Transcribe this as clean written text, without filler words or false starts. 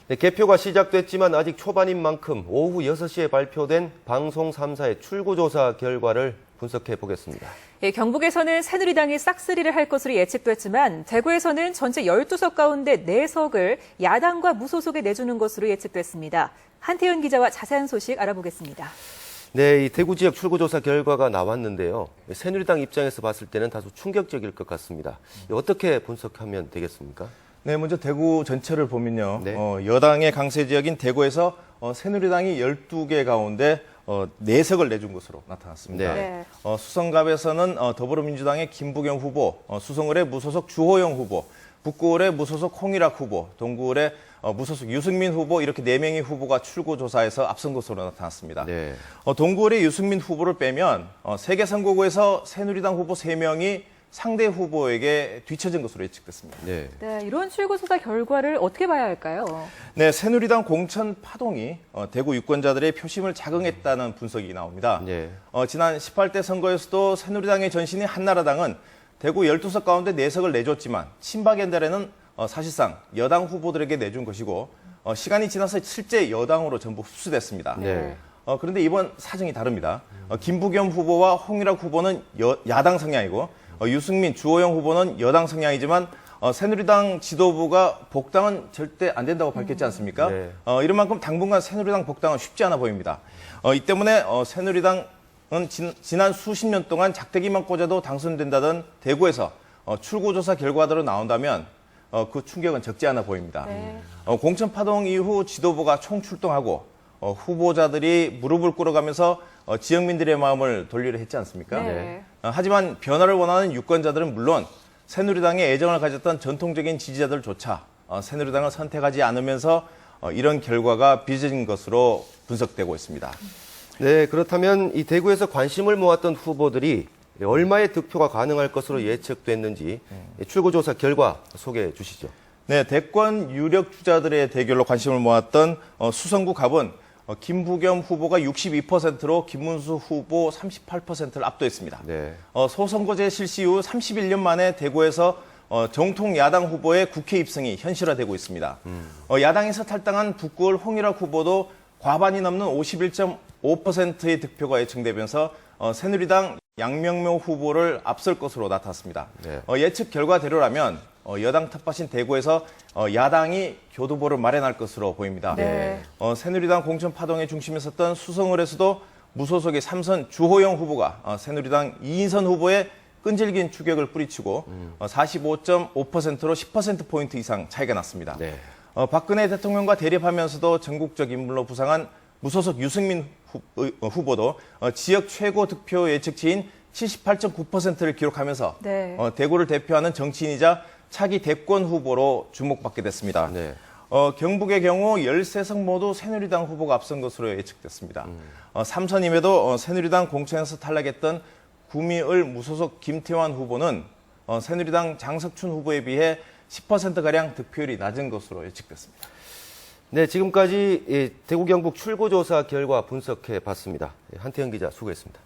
네, 개표가 시작됐지만 아직 초반인 만큼 오후 6시에 발표된 방송 3사의 출구조사 결과를 분석해 보겠습니다. 예, 경북에서는 새누리당이 싹쓸이를 할 것으로 예측됐지만 대구에서는 전체 12석 가운데 4석을 야당과 무소속에 내주는 것으로 예측됐습니다. 한태현 기자와 자세한 소식 알아보겠습니다. 네, 이 대구 지역 출구조사 결과가 나왔는데요. 새누리당 입장에서 봤을 때는 다소 충격적일 것 같습니다. 어떻게 분석하면 되겠습니까? 네, 먼저 대구 전체를 보면요. 네. 여당의 강세 지역인 대구에서 새누리당이 12개 가운데 4석을 내준 것으로 나타났습니다. 네. 수성갑에서는 더불어민주당의 김부겸 후보, 수성을의 무소속 주호영 후보, 북구을의 무소속 홍일학 후보, 동구을의 무소속 유승민 후보 이렇게 4명의 후보가 출구조사에서 앞선 것으로 나타났습니다. 네. 동구을의 유승민 후보를 빼면 세개 선거구에서 새누리당 후보 3명이 상대 후보에게 뒤처진 것으로 예측됐습니다. 네. 네, 이런 출구조사 결과를 어떻게 봐야 할까요? 네, 새누리당 공천 파동이 대구 유권자들의 표심을 자극했다는 분석이 나옵니다. 네. 지난 18대 선거에서도 새누리당의 전신인 한나라당은 대구 12석 가운데 4석을 내줬지만 친박 연달에는 사실상 여당 후보들에게 내준 것이고 시간이 지나서 실제 여당으로 전부 흡수됐습니다. 네. 그런데 이번 사정이 다릅니다. 김부겸 후보와 홍일학 후보는 야당 성향이고 유승민, 주호영 후보는 여당 성향이지만 새누리당 지도부가 복당은 절대 안 된다고 밝혔지 않습니까? 네. 이런 만큼 당분간 새누리당 복당은 쉽지 않아 보입니다. 이 때문에 새누리당은 지난 수십 년 동안 작대기만 꽂아도 당선된다던 대구에서 출구조사 결과대로 나온다면 그 충격은 적지 않아 보입니다. 네. 공천 파동 이후 지도부가 총출동하고 후보자들이 무릎을 꿇어가면서 지역민들의 마음을 돌리려 했지 않습니까? 네. 하지만 변화를 원하는 유권자들은 물론 새누리당에 애정을 가졌던 전통적인 지지자들조차 새누리당을 선택하지 않으면서 이런 결과가 빚어진 것으로 분석되고 있습니다. 네, 그렇다면 이 대구에서 관심을 모았던 후보들이 얼마의 득표가 가능할 것으로 예측됐는지 출구조사 결과 소개해 주시죠. 네, 대권 유력 주자들의 대결로 관심을 모았던 수성구 갑은 김부겸 후보가 62%로 김문수 후보 38%를 압도했습니다. 네. 소선거제 실시 이후 31년 만에 대구에서 정통 야당 후보의 국회 입성이 현실화되고 있습니다. 야당에서 탈당한 북구을 홍일학 후보도 과반이 넘는 51.5%의 득표가 예측되면서 새누리당 양명묘 후보를 앞설 것으로 나타났습니다. 네. 예측 결과대로라면 여당 텃밭인 대구에서 야당이 교두보를 마련할 것으로 보입니다. 네. 새누리당 공천 파동의 중심에 섰던 수성을에서도 무소속의 3선 주호영 후보가 새누리당 이인선 후보의 끈질긴 추격을 뿌리치고 45.5%로 10%포인트 이상 차이가 났습니다. 네. 박근혜 대통령과 대립하면서도 전국적 인물로 부상한 무소속 유승민 후보도 지역 최고 득표 예측치인 78.9%를 기록하면서 네. 대구를 대표하는 정치인이자 차기 대권 후보로 주목받게 됐습니다. 네. 경북의 경우 13석 모두 새누리당 후보가 앞선 것으로 예측됐습니다. 3선임에도 새누리당 공천에서 탈락했던 구미을 무소속 김태환 후보는 새누리당 장석춘 후보에 비해 10%가량 득표율이 낮은 것으로 예측됐습니다. 네, 지금까지 대구 경북 출구조사 결과 분석해 봤습니다. 한태현 기자 수고했습니다.